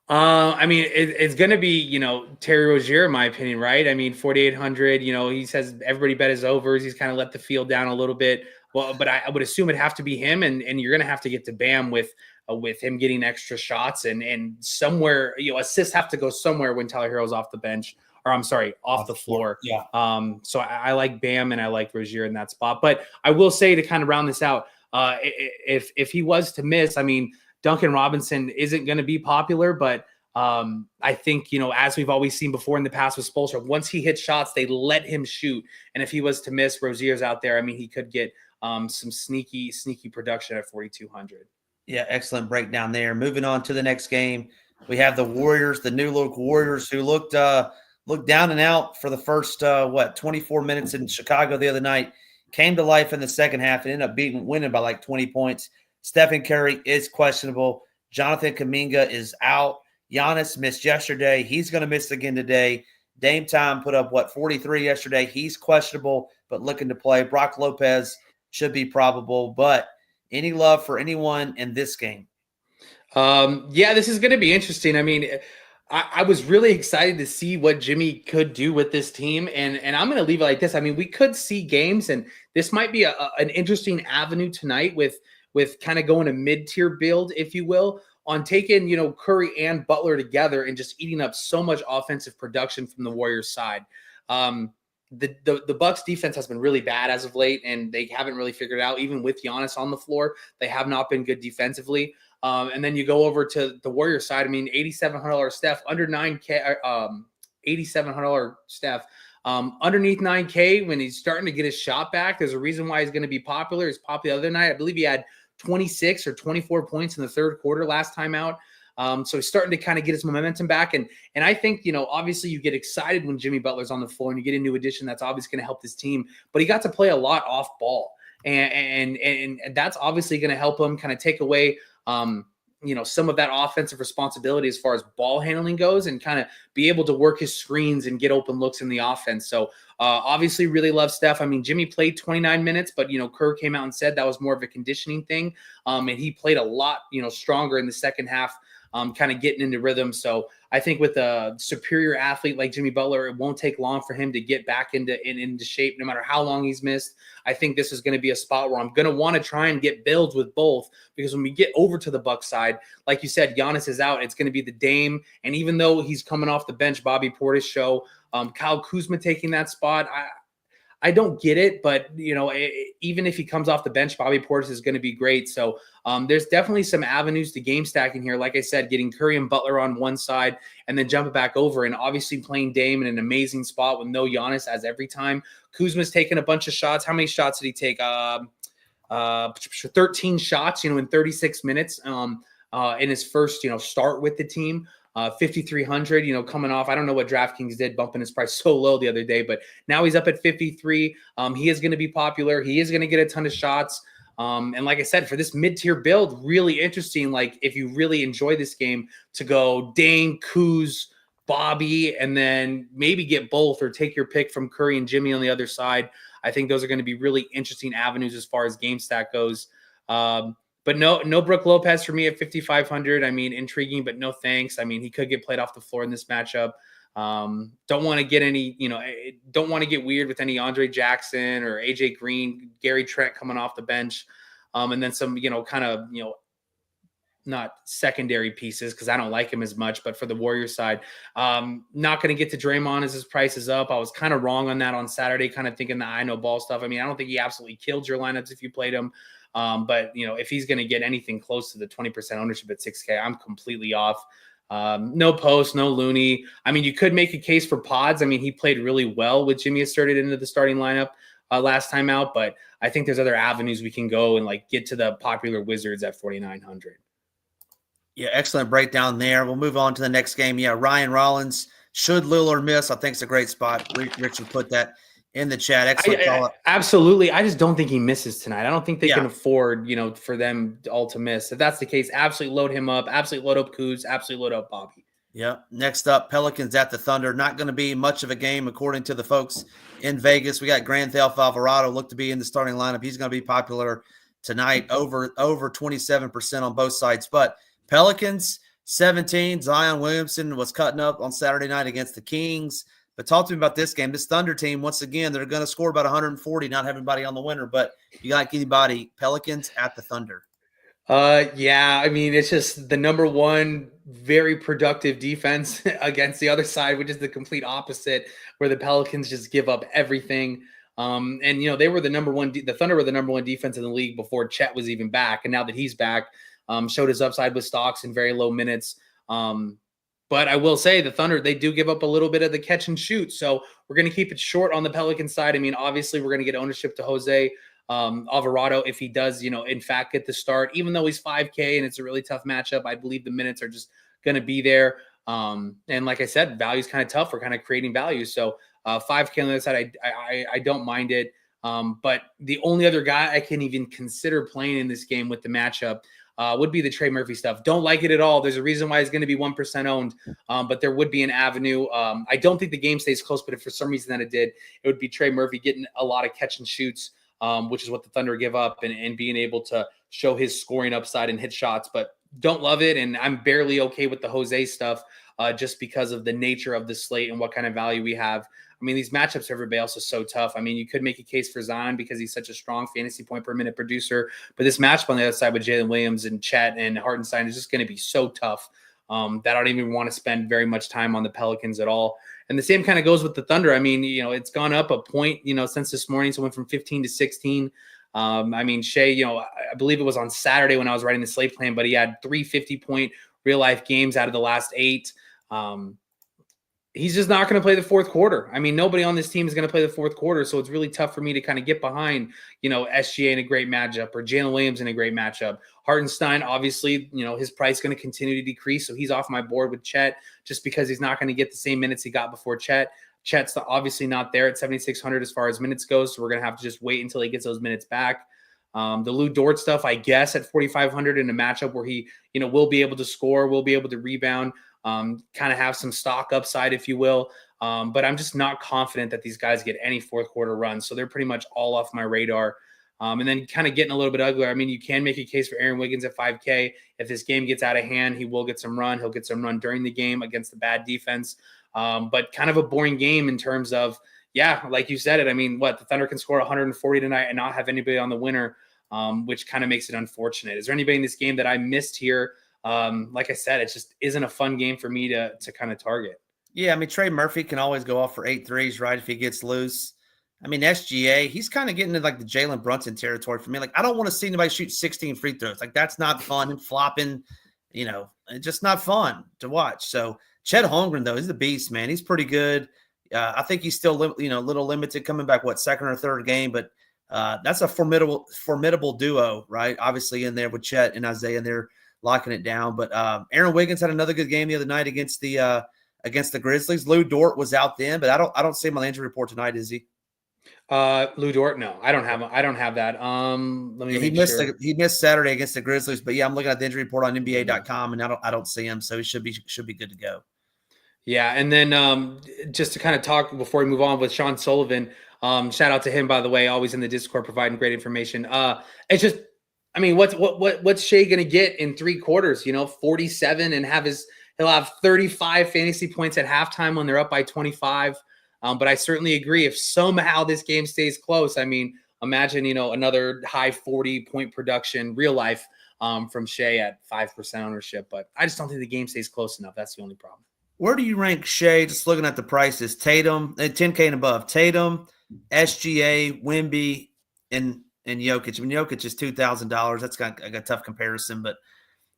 I mean, it's going to be, Terry Rozier, in my opinion, right? I mean, 4,800, he says everybody bet his overs. He's kind of let the field down a little bit. Well, but I would assume it'd have to be him, and you're going to have to get to Bam with him getting extra shots and somewhere, assists have to go somewhere when Tyler Hero's off the bench. Or I'm sorry, off the floor. Yeah. So I like Bam and I like Rozier in that spot. But I will say, to kind of round this out, if he was to miss, I mean, Duncan Robinson isn't going to be popular, but I think, as we've always seen before in the past with Spoelstra, once he hits shots, they let him shoot. And if he was to miss, Rozier's out there. I mean, he could get some sneaky production at 4,200. Yeah, excellent breakdown there. Moving on to the next game, we have the Warriors, the New Look Warriors, who looked down and out for the first 24 minutes in Chicago the other night. Came to life in the second half and ended up winning by like 20 points. Stephen Curry is questionable. Jonathan Kuminga is out. Giannis missed yesterday. He's going to miss again today. Dame Time put up 43 yesterday. He's questionable but looking to play. Brock Lopez should be probable. But any love for anyone in this game? Yeah, this is going to be interesting. I mean, I was really excited to see what Jimmy could do with this team. And I'm going to leave it like this. I mean, we could see games, and this might be an interesting avenue tonight with kind of going a mid-tier build, if you will, on taking, Curry and Butler together and just eating up so much offensive production from the Warriors side. The Bucks defense has been really bad as of late, and they haven't really figured it out. Even with Giannis on the floor, they have not been good defensively. And then you go over to the Warriors side. I mean, $8,700 Steph, under 9K, $8,700 Steph, underneath 9K when he's starting to get his shot back. There's a reason why he's going to be popular. He's popular the other night. I believe he had 26 or 24 points in the third quarter last time out. So he's starting to kind of get his momentum back. And I think, obviously you get excited when Jimmy Butler's on the floor and you get a new addition that's obviously going to help this team, but he got to play a lot off ball. And that's obviously going to help him kind of take away, some of that offensive responsibility as far as ball handling goes and kind of be able to work his screens and get open looks in the offense. So obviously really love Steph. I mean, Jimmy played 29 minutes, but, Kerr came out and said that was more of a conditioning thing. And he played a lot, stronger in the second half, kind of getting into rhythm. So I think with a superior athlete like Jimmy Butler, it won't take long for him to get back into shape, no matter how long he's missed. I think this is going to be a spot where I'm going to want to try and get builds with both, because when we get over to the Bucks side, like you said, Giannis is out. It's going to be the Dame. And even though he's coming off the bench, Bobby Portis show, Kyle Kuzma taking that spot, I don't get it, but even if he comes off the bench, Bobby Portis is going to be great. So there's definitely some avenues to game stacking here. Like I said, getting Curry and Butler on one side and then jumping back over, and obviously playing Dame in an amazing spot with no Giannis as every time. Kuzma's taking a bunch of shots. How many shots did he take? 13 shots, in 36 minutes in his first, start with the team. 5,300, coming off. I don't know what DraftKings did, bumping his price so low the other day, but now he's up at 53. He is going to be popular. He is going to get a ton of shots. And like I said, for this mid-tier build, really interesting. Like if you really enjoy this game, to go Dame, Kuz, Bobby, and then maybe get both or take your pick from Curry and Jimmy on the other side. I think those are going to be really interesting avenues as far as game stack goes. But no Brook Lopez for me at 5,500. I mean, intriguing, but no thanks. I mean, he could get played off the floor in this matchup. Don't want to get any, don't want to get weird with any Andre Jackson or AJ Green, Gary Trent coming off the bench. And then some, kind of, not secondary pieces, because I don't like him as much, but for the Warriors side, not going to get to Draymond as his price is up. I was kind of wrong on that on Saturday, kind of thinking that I know ball stuff. I mean, I don't think he absolutely killed your lineups if you played him. But if he's going to get anything close to the 20% ownership at 6K, I'm completely off. No Post, no Looney. I mean, you could make a case for Pods. I mean, he played really well with Jimmy asserted into the starting lineup last time out, but I think there's other avenues we can go and get to the popular Wizards at 4,900. Yeah, excellent breakdown there. We'll move on to the next game. Yeah, Ryan Rollins, should Lillard miss? I think it's a great spot. Richard put that in the chat. Excellent call up. Absolutely. I just don't think he misses tonight. I don't think they Yeah. can afford, for them all to miss. If that's the case, absolutely load him up. Absolutely load up Kuz. Absolutely load up Bobby. Yeah. Next up, Pelicans at the Thunder. Not going to be much of a game, according to the folks in Vegas. We got Grand Theft Alvarado look to be in the starting lineup. He's going to be popular tonight, over 27% on both sides. But Pelicans, 17. Zion Williamson was cutting up on Saturday night against the Kings. But talk to me about this game. This Thunder team, once again, they're going to score about 140, not have anybody on the winner. But you got anybody, Pelicans at the Thunder. Yeah, I mean, it's just the number one very productive defense against the other side, which is the complete opposite, where the Pelicans just give up everything. And they were the number one. The Thunder were the number one defense in the league before Chet was even back, and now that he's back, showed his upside with Stocks in very low minutes. But I will say the Thunder, they do give up a little bit of the catch and shoot, so we're going to keep it short on the Pelican side. I mean, obviously, we're going to get ownership to Jose Alvarado if he does, in fact, get the start, even though he's 5K and it's a really tough matchup. I believe the minutes are just going to be there. And like I said, value's kind of tough. We're kind of creating value. So 5K on the other side, I don't mind it. But the only other guy I can even consider playing in this game with the matchup would be the Trey Murphy stuff. Don't like it at all. There's a reason why he's going to be 1% owned, but there would be an avenue. I don't think the game stays close, but if for some reason that it did, it would be Trey Murphy getting a lot of catch and shoots, which is what the Thunder give up, and being able to show his scoring upside and hit shots, but don't love it. And I'm barely okay with the Jose stuff just because of the nature of the slate and what kind of value we have. I mean, these matchups for everybody else is so tough. I mean, you could make a case for Zion because he's such a strong fantasy point per minute producer, but this matchup on the other side with Jalen Williams and Chet and Hartenstein is just going to be so tough that I don't even want to spend very much time on the Pelicans at all. And the same kind of goes with the Thunder. I mean, it's gone up a point, since this morning. So it went from 15 to 16. I mean, Shea, I believe it was on Saturday when I was writing the slate plan, but he had 3 50-point real life games out of the last 8. He's just not going to play the fourth quarter. I mean, nobody on this team is going to play the fourth quarter. So it's really tough for me to kind of get behind, SGA in a great matchup or Jalen Williams in a great matchup. Hartenstein, obviously, his price is going to continue to decrease. So he's off my board with Chet just because he's not going to get the same minutes he got before Chet. Chet's obviously not there at 7,600 as far as minutes goes. So we're going to have to just wait until he gets those minutes back. The Lou Dort stuff, I guess, at 4,500 in a matchup where he, will be able to score, will be able to rebound, kind of have some stock upside, if you will. But I'm just not confident that these guys get any fourth quarter runs. So they're pretty much all off my radar. And then kind of getting a little bit uglier. I mean, you can make a case for Aaron Wiggins at 5K. If this game gets out of hand, he will get some run. He'll get some run during the game against the bad defense. But kind of a boring game in terms of, yeah, like you said it. I mean, the Thunder can score 140 tonight and not have anybody on the winner, which kind of makes it unfortunate. Is there anybody in this game that I missed here? Like I said, it just isn't a fun game for me to kind of target. Yeah, I mean, Trey Murphy can always go off for 8 threes, right, if he gets loose. I mean, SGA, he's kind of getting into like the Jalen Brunson territory for me. Like, I don't want to see anybody shoot 16 free throws. Like, that's not fun. And flopping, it's just not fun to watch. So Chet Holmgren, though, he's the beast, man. He's pretty good. I think he's still, a little limited coming back, second or third game, but that's a formidable duo, right? Obviously in there with Chet and Isaiah, and they're locking it down. But Aaron Wiggins had another good game the other night against the Grizzlies. Lou Dort was out then, but I don't see him on the injury report tonight, is he? Lou Dort, no, I don't have that. Let me make sure. He missed Saturday against the Grizzlies, but yeah, I'm looking at the injury report on NBA.com, and I don't see him, so he should be good to go. Yeah, and then just to kind of talk before we move on with Sean Sullivan, shout out to him, by the way, always in the Discord providing great information. It's just, I mean, what's Shea going to get in 3 quarters? 47, and he'll have 35 fantasy points at halftime when they're up by 25. But I certainly agree, if somehow this game stays close, I mean, imagine, another high 40-point production, real life, from Shea at 5% ownership. But I just don't think the game stays close enough. That's the only problem. Where do you rank Shea? Just looking at the prices, Tatum, 10K and above, Tatum, SGA, Wemby, and Jokic. I mean, Jokic is $2,000. That's got a tough comparison, but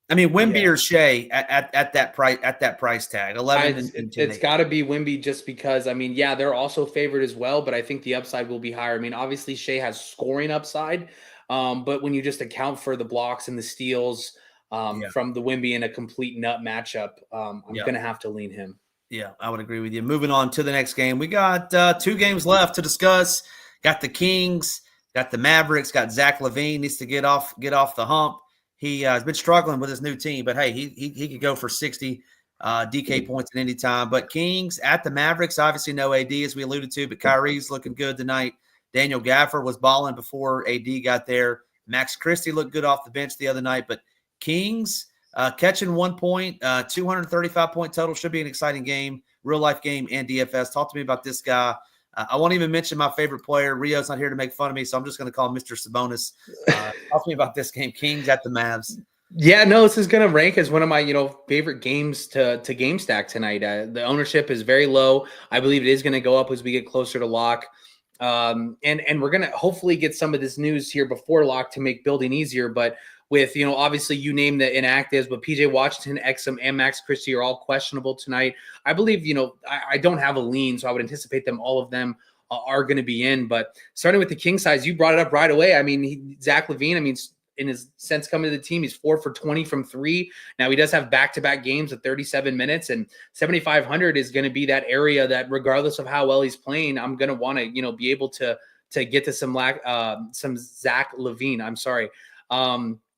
I mean, Wemby or Shea at that price tag, 11. It's got to be Wemby just because, I mean, yeah, they're also favored as well, but I think the upside will be higher. I mean, obviously Shea has scoring upside, but when you just account for the blocks and the steals, from the Wemby in a complete nut matchup. I'm going to have to lean him. Yeah, I would agree with you. Moving on to the next game. We got 2 games left to discuss. Got the Kings, got the Mavericks, got Zach LaVine needs to get off the hump. He has been struggling with his new team, but hey, he could go for 60 DK points at any time. But Kings at the Mavericks, obviously no AD as we alluded to, but Kyrie's looking good tonight. Daniel Gafford was balling before AD got there. Max Christie looked good off the bench the other night, but Kings catching 1 point, 235-point total. Should be an exciting game, real-life game, and DFS. Talk to me about this guy. I won't even mention my favorite player. Rio's not here to make fun of me, so I'm just going to call him Mr. Sabonis. Talk to me about this game, Kings at the Mavs. Yeah, no, this is going to rank as one of my, favorite games to game stack tonight. The ownership is very low. I believe it is going to go up as we get closer to lock. And we're going to hopefully get some of this news here before lock to make building easier. But with, obviously you name the inactives, but PJ Washington, Exum, and Max Christie are all questionable tonight. I believe, I don't have a lean, so I would anticipate all of them are going to be in. But starting with the king size, you brought it up right away. I mean, Zach LaVine, in his sense coming to the team, he's 4 for 20 from 3. Now he does have back-to-back games of 37 minutes, and 7,500 is going to be that area that regardless of how well he's playing, I'm going to want to, be able to get to some Zach LaVine. I'm sorry.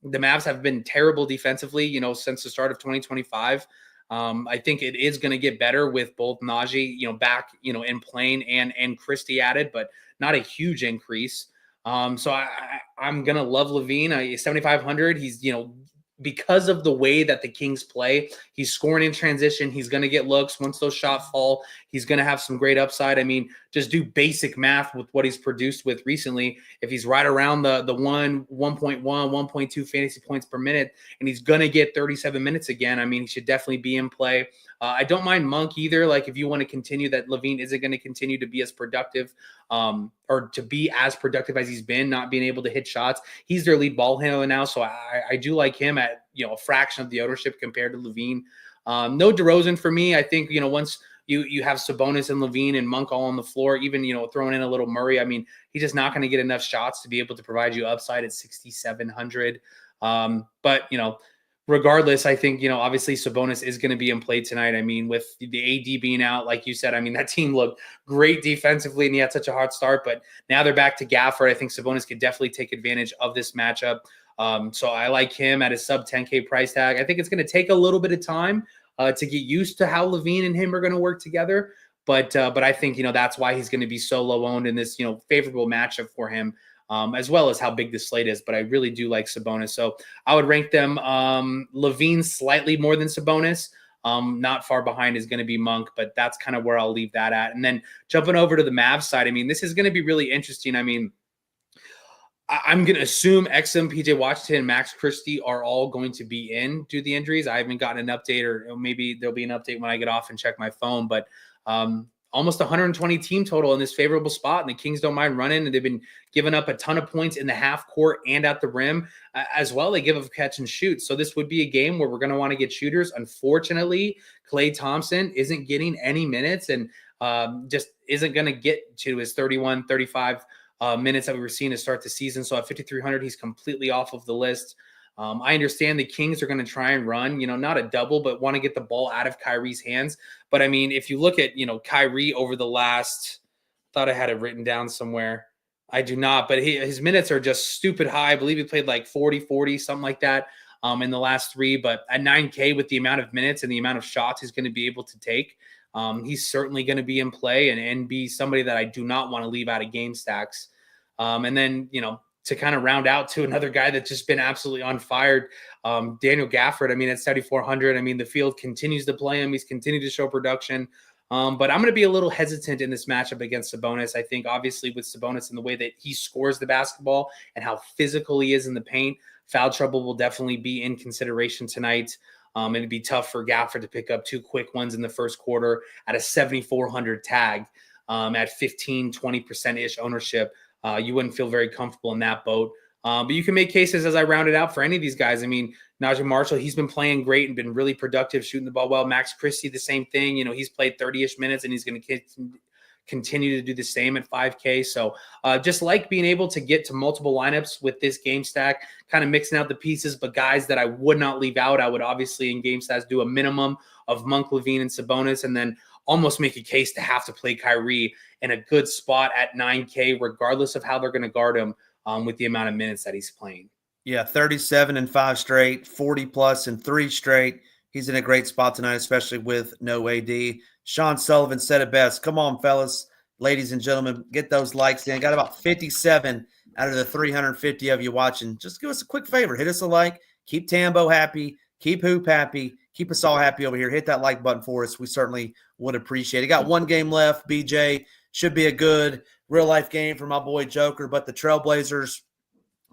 The Mavs have been terrible defensively, since the start of 2025. I think it is going to get better with both Najee, back, in playing and Christie added, but not a huge increase. So I'm going to love LaVine. 7,500. He's, because of the way that the Kings play, he's scoring in transition. He's going to get looks. Once those shots fall, he's going to have some great upside. I mean, just do basic math with what he's produced with recently. If he's right around the 1.1, 1.2 fantasy points per minute, and he's going to get 37 minutes again, I mean, he should definitely be in play. I don't mind Monk either. Like if you want to continue that LaVine isn't going to continue to be as productive or to be as productive as he's been, not being able to hit shots. He's their lead ball handler now. So I do like him at, a fraction of the ownership compared to LaVine. No DeRozan for me. I think, once you have Sabonis and LaVine and Monk all on the floor, even, throwing in a little Murray, I mean, he's just not going to get enough shots to be able to provide you upside at 6,700. But, regardless, I think, obviously Sabonis is going to be in play tonight. I mean, with the AD being out, like you said, I mean, that team looked great defensively and he had such a hot start, but now they're back to Gafford. I think Sabonis could definitely take advantage of this matchup. So I like him at a sub 10K price tag. I think it's going to take a little bit of time to get used to how LaVine and him are going to work together. But I think, that's why he's going to be so low owned in this, favorable matchup for him. As well as how big the slate is, but I really do like Sabonis. So I would rank them LaVine slightly more than Sabonis. Not far behind is going to be Monk, but that's kind of where I'll leave that at. And then jumping over to the Mavs side, I mean, this is going to be really interesting. I mean, I'm going to assume Exum, PJ Washington, and Max Christie are all going to be in due to the injuries. I haven't gotten an update, or maybe there'll be an update when I get off and check my phone, but almost 120 team total in this favorable spot, and the Kings don't mind running, and they've been giving up a ton of points in the half court and at the rim as well. They give up catch and shoot. So this would be a game where we're going to want to get shooters. Unfortunately, Klay Thompson isn't getting any minutes and just isn't going to get to his 31, 35 minutes that we were seeing to start the season. So at 5,300, he's completely off of the list. I understand the Kings are going to try and run, not a double, but want to get the ball out of Kyrie's hands. But I mean, if you look at, Kyrie over the last, thought I had it written down somewhere. I do not, but his minutes are just stupid high. I believe he played like 40, something like that in the last 3. But at 9K with the amount of minutes and the amount of shots he's going to be able to take, he's certainly going to be in play and be somebody that I do not want to leave out of game stacks. And then, to kind of round out to another guy that's just been absolutely on fire, Daniel Gafford. I mean, at 7,400, I mean, the field continues to play him. He's continued to show production. But I'm going to be a little hesitant in this matchup against Sabonis. I think, obviously, with Sabonis and the way that he scores the basketball and how physical he is in the paint, foul trouble will definitely be in consideration tonight. It'd be tough for Gafford to pick up 2 quick ones in the first quarter at a 7,400 tag at 15-20%-ish ownership. You wouldn't feel very comfortable in that boat. But you can make cases as I round it out for any of these guys. I mean, Najee Marshall, he's been playing great and been really productive shooting the ball well. Max Christie, the same thing. He's played 30-ish minutes and he's going to continue to do the same at 5K. So just like being able to get to multiple lineups with this game stack, kind of mixing out the pieces, but guys that I would not leave out, I would obviously in game stats do a minimum of Monk, Levine, and Sabonis, and then almost make a case to have to play Kyrie in a good spot at 9K, regardless of how they're going to guard him with the amount of minutes that he's playing. Yeah, 37 in 5 straight, 40 plus in 3 straight. He's in a great spot tonight, especially with no AD. Sean Sullivan said it best. Come on, fellas, ladies and gentlemen, get those likes in. Got about 57 out of the 350 of you watching. Just give us a quick favor. Hit us a like. Keep Tambo happy. Keep Hoop happy. Keep us all happy over here. Hit that like button for us. We certainly would appreciate it. Got one game left, BJ. Should be a good real-life game for my boy Joker, but the Trailblazers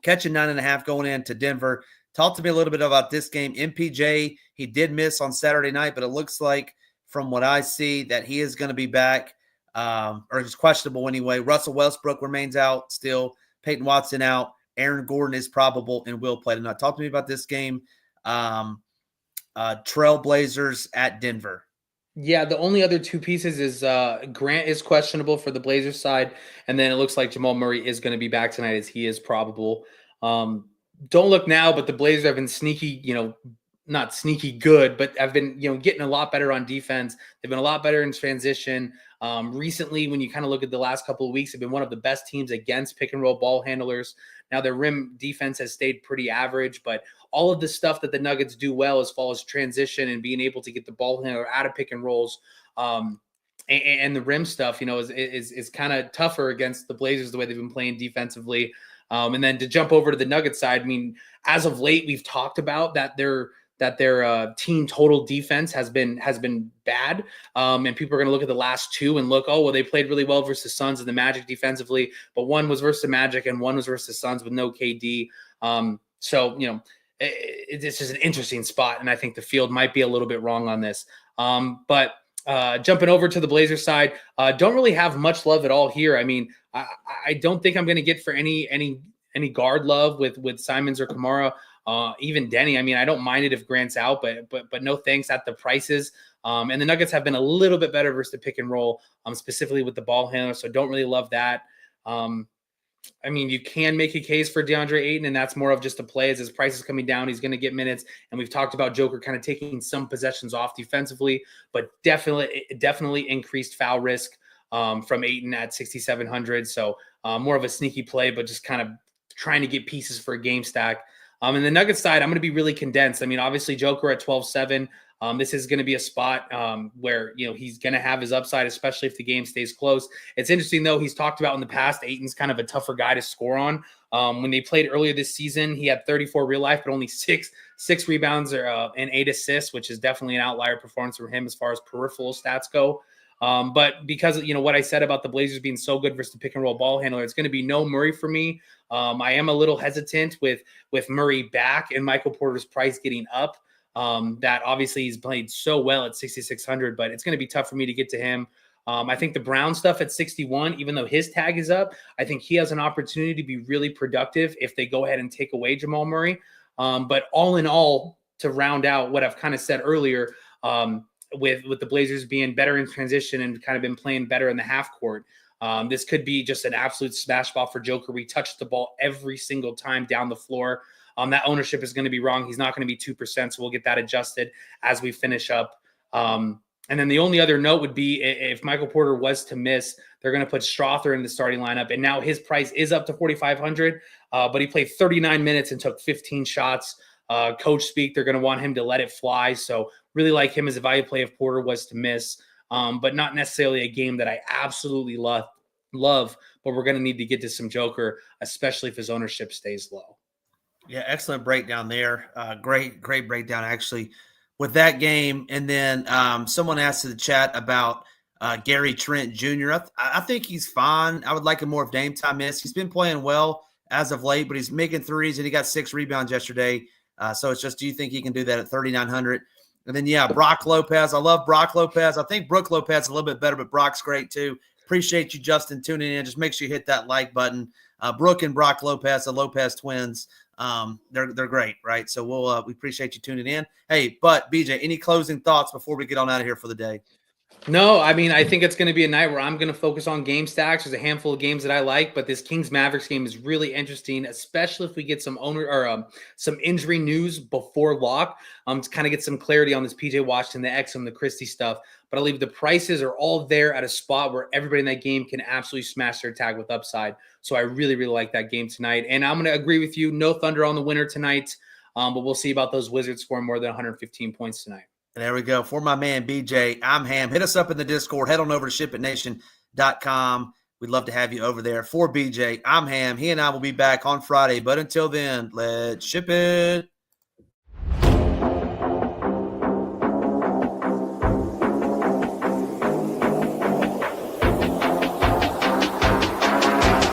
catching 9.5 going into Denver. Talk to me a little bit about this game. MPJ, he did miss on Saturday night, but it looks like from what I see that he is going to be back, or is questionable anyway. Russell Westbrook remains out still. Peyton Watson out. Aaron Gordon is probable and will play tonight. Talk to me about this game. Trailblazers at Denver. Yeah, the only other two pieces is Grant is questionable for the Blazers side, and then it looks like Jamal Murray is going to be back tonight as he is probable. Don't look now, but the Blazers have been sneaky, not sneaky good, but have been, getting a lot better on defense. They've been a lot better in transition. Recently, when you kind of look at the last couple of weeks, they've been one of the best teams against pick and roll ball handlers. Now their rim defense has stayed pretty average, but all of the stuff that the Nuggets do well as far as transition and being able to get the ball handler out of pick and rolls, and the rim stuff, is kind of tougher against the Blazers the way they've been playing defensively. And then to jump over to the Nuggets side, I mean, as of late, we've talked about that their team total defense has been bad. And people are going to look at the last two and look, they played really well versus the Suns and the Magic defensively, but one was versus the Magic and one was versus the Suns with no KD. So, this is an interesting spot, and I think the field might be a little bit wrong on this. But jumping over to the Blazers side, don't really have much love at all here. I mean, I don't think I'm going to get for any guard love with Simons or Kamara, even Denny. I mean, I don't mind it if Grant's out, but no thanks at the prices. And the Nuggets have been a little bit better versus the pick and roll, specifically with the ball handler. So don't really love that. I mean, you can make a case for DeAndre Ayton, and that's more of just a play. As his price is coming down, he's going to get minutes. And we've talked about Joker kind of taking some possessions off defensively, but definitely increased foul risk from Ayton at 6,700. So more of a sneaky play, but just kind of trying to get pieces for a game stack. And the Nuggets side, I'm going to be really condensed. I mean, obviously Joker at 12.7. This is going to be a spot where, he's going to have his upside, especially if the game stays close. It's interesting, though, he's talked about in the past, Ayton's kind of a tougher guy to score on. When they played earlier this season, he had 34 real life, but only six rebounds and 8 assists, which is definitely an outlier performance for him as far as peripheral stats go. But because, what I said about the Blazers being so good versus the pick and roll ball handler, it's going to be no Murray for me. I am a little hesitant with Murray back and Michael Porter's price getting up. That obviously he's played so well at 6,600, but it's going to be tough for me to get to him. I think the Brown stuff at 61, even though his tag is up, I think he has an opportunity to be really productive if they go ahead and take away Jamal Murray. But all in all, to round out what I've kind of said earlier, with the Blazers being better in transition and kind of been playing better in the half court, this could be just an absolute smash ball for Joker. We touch the ball every single time down the floor. That ownership is going to be wrong. He's not going to be 2%, so we'll get that adjusted as we finish up. And then the only other note would be if Michael Porter was to miss, they're going to put Strother in the starting lineup, and now his price is up to 4,500, but he played 39 minutes and took 15 shots. Coach speak, they're going to want him to let it fly, so really like him as a value play if Porter was to miss, but not necessarily a game that I absolutely love, but we're going to need to get to some Joker, especially if his ownership stays low. Yeah, excellent breakdown there. Great breakdown, actually, with that game. And then someone asked in the chat about Gary Trent Jr. I think he's fine. I would like him more if Dame time missed. He's been playing well as of late, but he's making threes, and he got 6 rebounds yesterday. So it's just, do you think he can do that at 3,900? And then, Brock Lopez. I love Brock Lopez. I think Brook Lopez is a little bit better, but Brock's great too. Appreciate you, Justin, tuning in. Just make sure you hit that like button. Brook and Brock Lopez, the Lopez twins, they're great, right? So we appreciate you tuning in. Hey, but BJ, any closing thoughts before we get on out of here for the day? No, I mean, I think it's going to be a night where I'm going to focus on game stacks. There's a handful of games that I like, but this Kings Mavericks game is really interesting, especially if we get some owner or some injury news before lock. To kind of get some clarity on this PJ Washington, the Exum, the Christie stuff. But I believe the prices are all there at a spot where everybody in that game can absolutely smash their tag with upside. So I really, really like that game tonight. And I'm going to agree with you. No Thunder on the winner tonight, but we'll see about those Wizards scoring more than 115 points tonight. There we go. For my man, BJ, I'm Ham. Hit us up in the Discord. Head on over to SHIPITNation.com. We'd love to have you over there. For BJ, I'm Ham. He and I will be back on Friday. But until then, let's ship it.